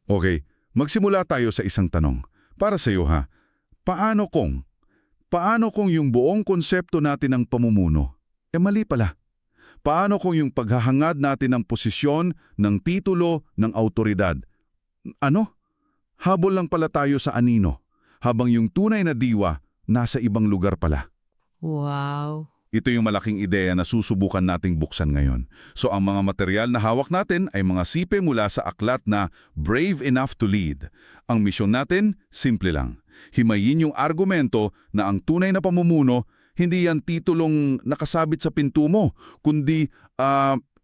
Okay, magsimula tayo sa isang tanong. Para sa iyo ha, paano kung yung buong konsepto natin ng pamumuno, mali pala? Paano kung yung paghahangad natin ng posisyon, ng titulo, ng autoridad? Ano? Habol lang pala tayo sa anino, habang yung tunay na diwa nasa ibang lugar pala. Wow. Ito yung malaking ideya na susubukan nating buksan ngayon. So ang mga material na hawak natin ay mga sipe mula sa aklat na Brave Enough to Lead. Ang misyon natin, simple lang. Himayin yung argumento na ang tunay na pamumuno, hindi yan titulong nakasabit sa pinto mo, kundi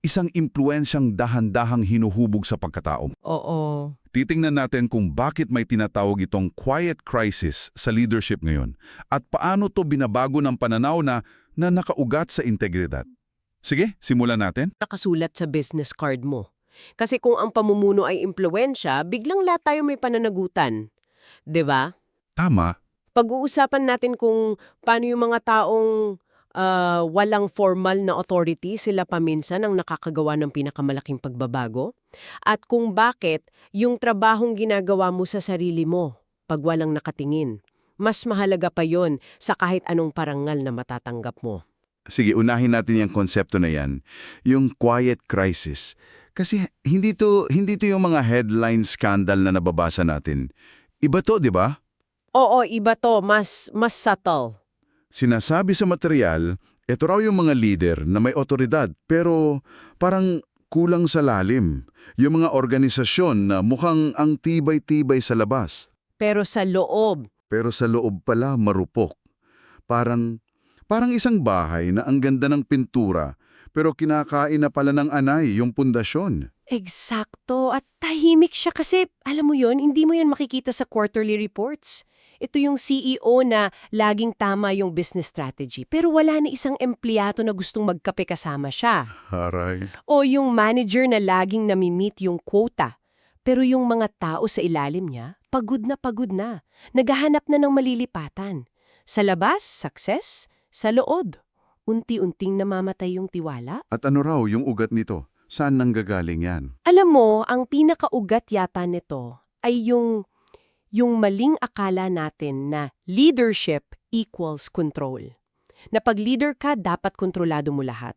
isang impluensyang dahan-dahang hinuhubog sa pagkatao. Oo. Titingnan natin kung bakit may tinatawag itong quiet crisis sa leadership ngayon at paano to binabago ng pananaw na nakaugat sa integridad. Sige, simulan natin. Nakasulat sa business card mo. Kasi kung ang pamumuno ay impluensya, biglang lahat tayo may pananagutan. 'Di ba? Tama. Pag-uusapan natin kung paano yung mga taong walang formal na authority, sila paminsan ang nakakagawa ng pinakamalaking pagbabago. At kung bakit yung trabahong ginagawa mo sa sarili mo, pag walang nakatingin, mas mahalaga pa yon sa kahit anong parangal na matatanggap mo. Sige, unahin natin yung konsepto na yan, yung quiet crisis. Kasi hindi to yung mga headline scandal na nababasa natin. Iba to, di ba? Oo, iba to, mas subtle. Sinasabi sa material, ito raw yung mga leader na may otoridad pero parang kulang sa lalim. Yung mga organisasyon na mukhang ang tibay-tibay sa labas. Pero sa loob, Pero sa loob pala marupok. Parang isang bahay na ang ganda ng pintura pero kinakain na pala ng anay yung pundasyon. eksakto, at tahimik siya kasi, alam mo yon, hindi mo yan makikita sa quarterly reports. Ito yung CEO na laging tama yung business strategy, pero wala na isang empleyado na gustong magkape kasama siya. Haray. O yung manager na laging nami-meet yung quota, pero yung mga tao sa ilalim niya, pagod na. Naghahanap na ng malilipatan. Sa labas, success. Sa loob, unti-unting namamatay yung tiwala. At ano raw yung ugat nito? Saan nanggagaling yan? Alam mo, ang pinakaugat yata nito ay yung maling akala natin na leadership equals control. Na pag leader ka, dapat kontrolado mo lahat.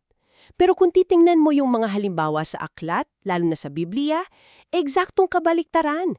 Pero kung titingnan mo yung mga halimbawa sa aklat, lalo na sa Biblia, eksaktong kabaliktaran.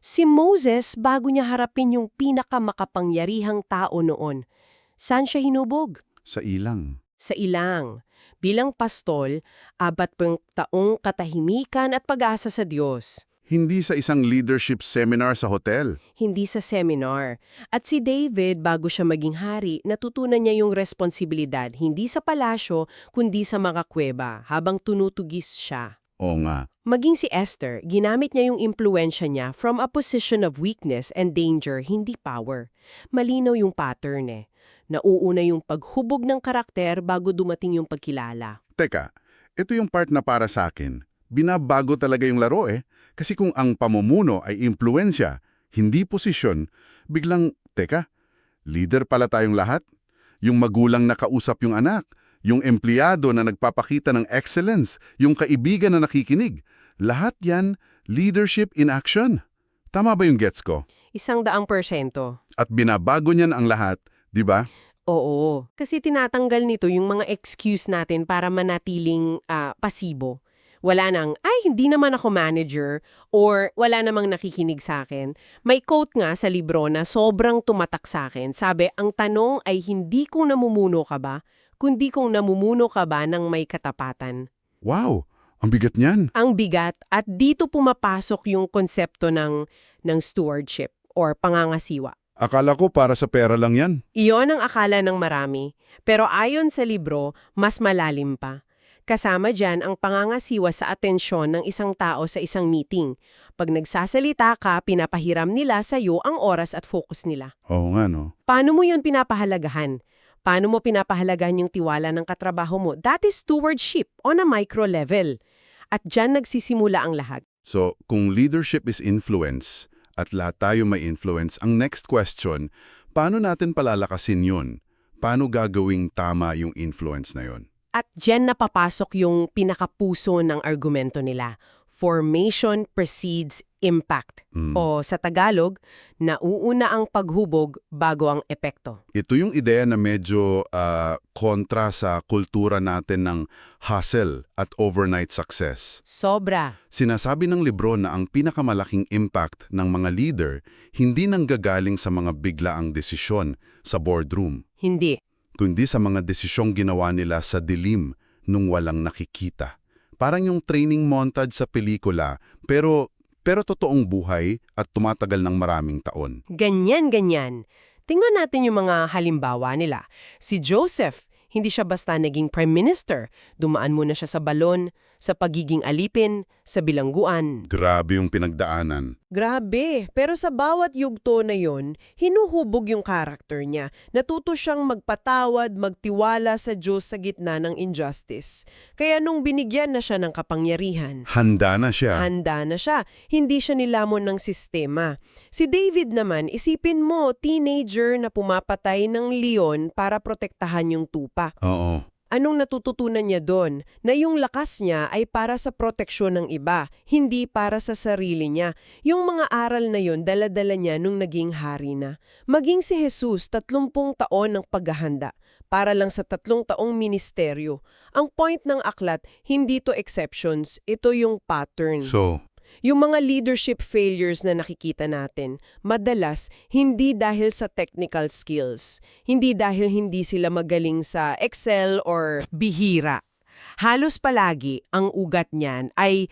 Si Moses, bago niya harapin yung pinakamakapangyarihang tao noon, saan siya hinubog? Sa ilang. Sa ilang. Bilang pastol, 40 taong katahimikan at pag-asa sa Diyos. Hindi sa isang leadership seminar sa hotel. Hindi sa seminar. At si David, bago siya maging hari, natutunan niya yung responsibilidad hindi sa palasyo, kundi sa mga kuweba, habang tunutugis siya. Oo nga. Maging si Esther, ginamit niya yung impluensya niya from a position of weakness and danger, hindi power. Malinaw yung pattern eh. Nauuna yung paghubog ng karakter bago dumating yung pagkilala. Teka, ito yung part na para sa akin. Binabago talaga yung laro eh. Kasi kung ang pamumuno ay impluensya, hindi posisyon, biglang, teka, leader pala tayong lahat? Yung magulang na kausap yung anak, yung empleyado na nagpapakita ng excellence, yung kaibigan na nakikinig. Lahat yan, leadership in action. Tama ba yung gets ko? 100%. At binabago niyan ang lahat, di ba? Oo. Kasi tinatanggal nito yung mga excuse natin para manatiling pasibo. Wala nang, ay, hindi naman ako manager or wala namang nakikinig sa akin. May quote nga sa libro na sobrang tumatak sa akin. Sabi, ang tanong ay hindi kung namumuno ka ba, kundi kung namumuno ka ba ng may katapatan. Wow! Ang bigat niyan. Ang bigat, at dito pumapasok yung konsepto ng stewardship or pangangasiwa. Akala ko para sa pera lang yan. Iyon ang akala ng marami. Pero ayon sa libro, mas malalim pa. Kasama dyan ang pangangasiwa sa atensyon ng isang tao sa isang meeting. Pag nagsasalita ka, pinapahiram nila sa iyo ang oras at focus nila. Oo nga no. Paano mo yun pinapahalagahan? Paano mo pinapahalagahan yung tiwala ng katrabaho mo? That is stewardship on a micro level. At dyan nagsisimula ang lahat. So, kung leadership is influence at lahat tayo may influence, ang next question, paano natin palalakasin yun? Paano gagawing tama yung influence na yun? At dyan napapasok yung pinakapuso ng argumento nila. formation precedes impact. O sa Tagalog, nauuna ang paghubog bago ang epekto. Ito yung ideya na medyo kontra sa kultura natin ng hustle at overnight success. Sobra. Sinasabi ng libro na ang pinakamalaking impact ng mga leader hindi nanggagaling sa mga biglaang desisyon sa boardroom, Hindi. kundi sa mga desisyong ginawa nila sa dilim nung walang nakikita. Parang yung training montage sa pelikula, pero totoong buhay at tumatagal ng maraming taon. Ganyan. Tingnan natin yung mga halimbawa nila. Si Joseph, hindi siya basta naging prime minister. Dumaan muna siya sa balon, sa pagiging alipin, sa bilangguan. Grabe yung pinagdaanan. Grabe, pero sa bawat yugto na yon, hinuhubog yung karakter niya. Natuto siyang magpatawad, magtiwala sa Diyos sa gitna ng injustice. Kaya nung binigyan na siya ng kapangyarihan, Handa na siya. handa na siya. Hindi siya nilamon ng sistema. Si David naman, isipin mo, teenager na pumapatay ng leon para protektahan yung tupa. Oo. Anong natututunan niya doon? Na yung lakas niya ay para sa proteksyon ng iba, hindi para sa sarili niya. Yung mga aral na yun, dala-dala niya nung naging hari na. Maging si Jesus, 30 taon ng paghahanda para lang sa 3 taong ministeryo. Ang point ng aklat, hindi to exceptions, ito yung pattern. So, Yung mga leadership failures na nakikita natin, madalas hindi dahil sa technical skills, hindi dahil hindi sila magaling sa Excel or bihira. Halos palagi ang ugat niyan ay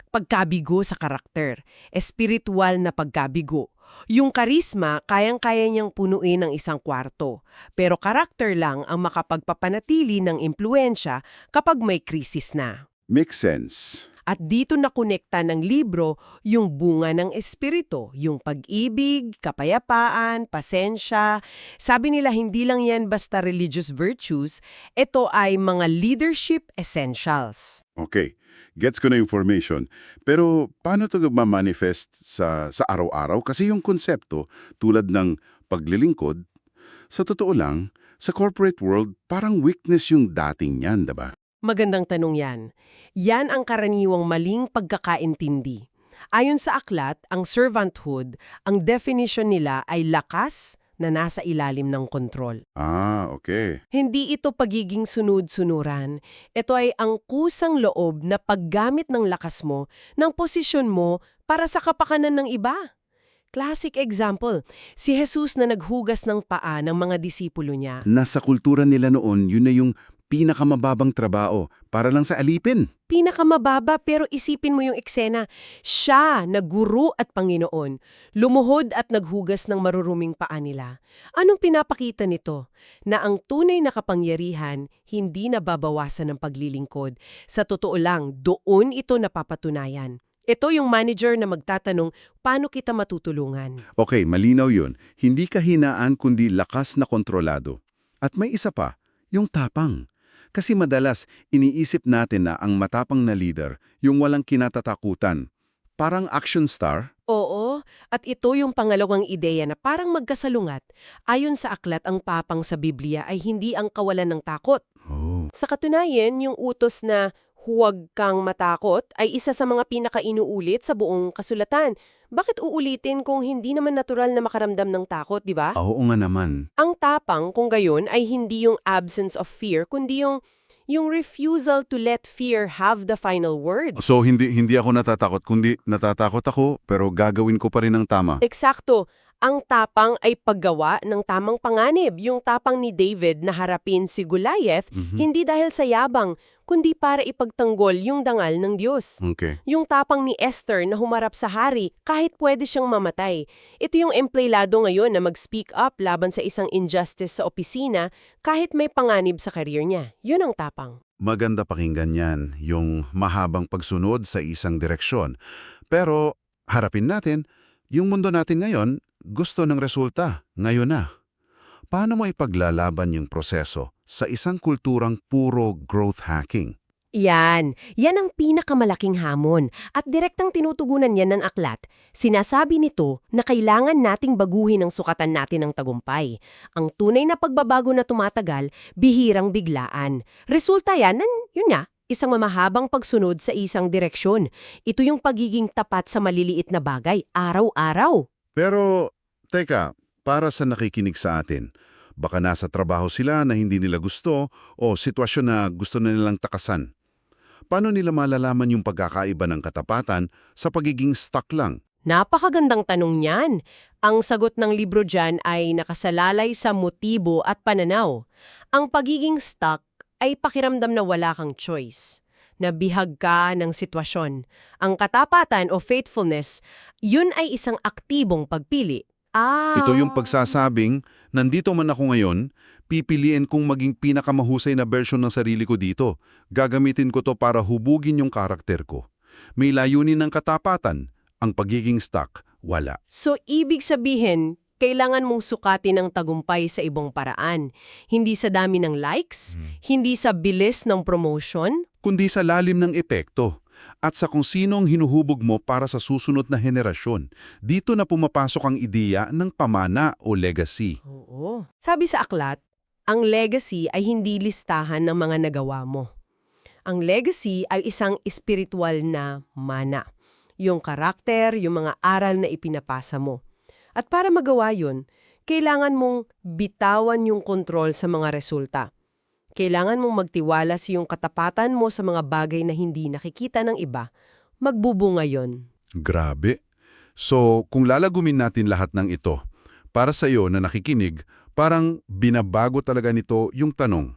pagkabigo sa karakter, espiritual na pagkabigo. Yung karisma, kayang-kaya niyang punuin ng isang kwarto, pero karakter lang ang makapagpapanatili ng impluensya kapag may krisis na. makes sense. At dito nakonekta ng libro yung bunga ng espiritu, yung pag-ibig, kapayapaan, pasensya. Sabi nila hindi lang yan basta religious virtues, ito ay mga leadership essentials. Okay, gets ko na information. Pero paano ito magmamanifest sa araw-araw? Kasi yung konsepto, tulad ng paglilingkod, sa totoo lang, sa corporate world, parang weakness yung dating yan, diba? Magandang tanong yan. Yan ang karaniwang maling pagkakaintindi. Ayon sa aklat, ang servanthood, ang definition nila ay lakas na nasa ilalim ng kontrol. Ah, okay. Hindi ito pagiging sunod-sunuran. Ito ay ang kusang loob na paggamit ng lakas mo, ng posisyon mo para sa kapakanan ng iba. Classic example, si Jesus na naghugas ng paa ng mga disipulo niya. Nasa kultura nila noon, yun na yung pinakamababang trabaho para lang sa alipin. Pinakamababa pero isipin mo yung eksena. Siya na guro at Panginoon, lumuhod at naghugas ng maruruming paa nila. Anong pinapakita nito? Na ang tunay na kapangyarihan hindi nababawasan ng paglilingkod. Sa totoo lang, doon ito napapatunayan. Ito yung manager na magtatanong, paano kita matutulungan? Okay, malinaw yun. Hindi kahinaan kundi lakas na kontrolado. At may isa pa, yung tapang. Kasi madalas, iniisip natin na ang matapang na leader, yung walang kinatatakutan. Parang action star. Oo, at ito yung pangalawang ideya na parang magkasalungat. Ayon sa aklat, ang papang sa Biblia ay hindi ang kawalan ng takot. Oh. Sa katunayan, yung utos na huwag kang matakot ay isa sa mga pinakainuulit sa buong kasulatan. Bakit uulitin kung hindi naman natural na makaramdam ng takot, di ba? Oo nga naman. Ang tapang, kung gayon, ay hindi yung absence of fear, kundi yung refusal to let fear have the final word. So, hindi ako natatakot, kundi natatakot ako, pero gagawin ko pa rin ang tama. Eksakto. Ang tapang ay paggawa ng tamang panganib. Yung tapang ni David na harapin si Goliath, hindi dahil sa yabang, kundi para ipagtanggol yung dangal ng Diyos. Okay. Yung tapang ni Esther na humarap sa hari kahit pwede siyang mamatay. Ito yung empleyado ngayon na mag-speak up laban sa isang injustice sa opisina kahit may panganib sa career niya. Yun ang tapang. Maganda pakinggan yan, yung mahabang pagsunod sa isang direksyon. Pero harapin natin, yung mundo natin ngayon, gusto ng resulta, ngayon na. Paano mo ipaglalaban yung proseso sa isang kulturang puro growth hacking? Yan ang pinakamalaking hamon at direktang tinutugunan yan ng aklat. Sinasabi nito na kailangan nating baguhin ang sukatan natin ng tagumpay. Ang tunay na pagbabago na tumatagal, bihirang biglaan. Resulta yan, yun nga, isang mamahabang pagsunod sa isang direksyon. Ito yung pagiging tapat sa maliliit na bagay, araw-araw. Pero, teka, para sa nakikinig sa atin, baka nasa trabaho sila na hindi nila gusto o sitwasyon na gusto na nilang takasan. Paano nila malalaman yung pagkakaiba ng katapatan sa pagiging stuck lang? Napakagandang tanong niyan. Ang sagot ng libro dyan ay nakasalalay sa motibo at pananaw. Ang pagiging stuck ay pakiramdam na wala kang choice. Nabihag ka ng sitwasyon. Ang katapatan o faithfulness, yun ay isang aktibong pagpili. Ito yung pagsasabing, nandito man ako ngayon, pipiliin kong maging pinakamahusay na version ng sarili ko dito. Gagamitin ko to para hubugin yung karakter ko. May layunin ng katapatan, ang pagiging stuck, wala. So, ibig sabihin, kailangan mong sukatin ang tagumpay sa ibang paraan. Hindi sa dami ng likes, hindi sa bilis ng promotion. Kundi sa lalim ng epekto at sa kung sino ang hinuhubog mo para sa susunod na henerasyon. Dito na pumapasok ang ideya ng pamana o legacy. Oo. Sabi sa aklat, ang legacy ay hindi listahan ng mga nagawa mo. Ang legacy ay isang espiritual na mana. Yung karakter, yung mga aral na ipinapasa mo. At para magawa yun, kailangan mong bitawan yung kontrol sa mga resulta. Kailangan mong magtiwala sa iyong katapatan mo sa mga bagay na hindi nakikita ng iba. Magbubunga yon. Grabe. So, kung lalagumin natin lahat ng ito, para sa iyo na nakikinig, parang binabago talaga nito yung tanong.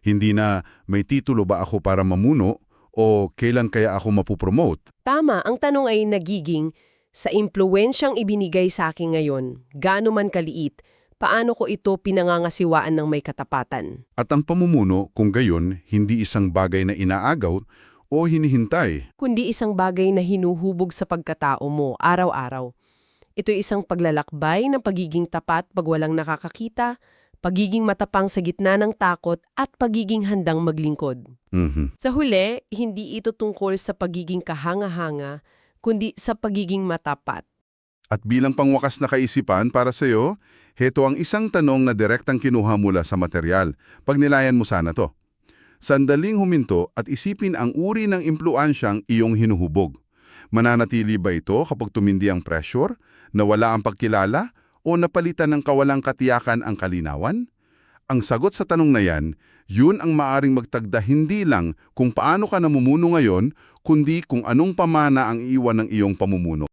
Hindi na may titulo ba ako para mamuno o kailan kaya ako mapupromote? Tama, ang tanong ay nagiging, sa impluwensyang ibinigay sa akin ngayon, gaano man kaliit, paano ko ito pinangangasiwaan ng may katapatan? At ang pamumuno, kung gayon, hindi isang bagay na inaagaw o hinihintay. Kundi isang bagay na hinuhubog sa pagkatao mo araw-araw. Ito'y isang paglalakbay ng pagiging tapat pag walang nakakakita, pagiging matapang sa gitna ng takot at pagiging handang maglingkod. Sa huli, hindi ito tungkol sa pagiging kahanga-hanga, kundi sa pagiging matapat. At bilang pangwakas na kaisipan para sa iyo, heto ang isang tanong na direktang kinuha mula sa material. Pagnilayan mo sana to. Sandaling huminto at isipin ang uri ng impluansyang iyong hinuhubog. Mananatili ba ito kapag tumindi ang pressure, nawala ang pagkilala, o napalitan ng kawalang katiyakan ang kalinawan? Ang sagot sa tanong na yan, yun ang maaring magtagda hindi lang kung paano ka namumuno ngayon, kundi kung anong pamana ang iwan ng iyong pamumuno.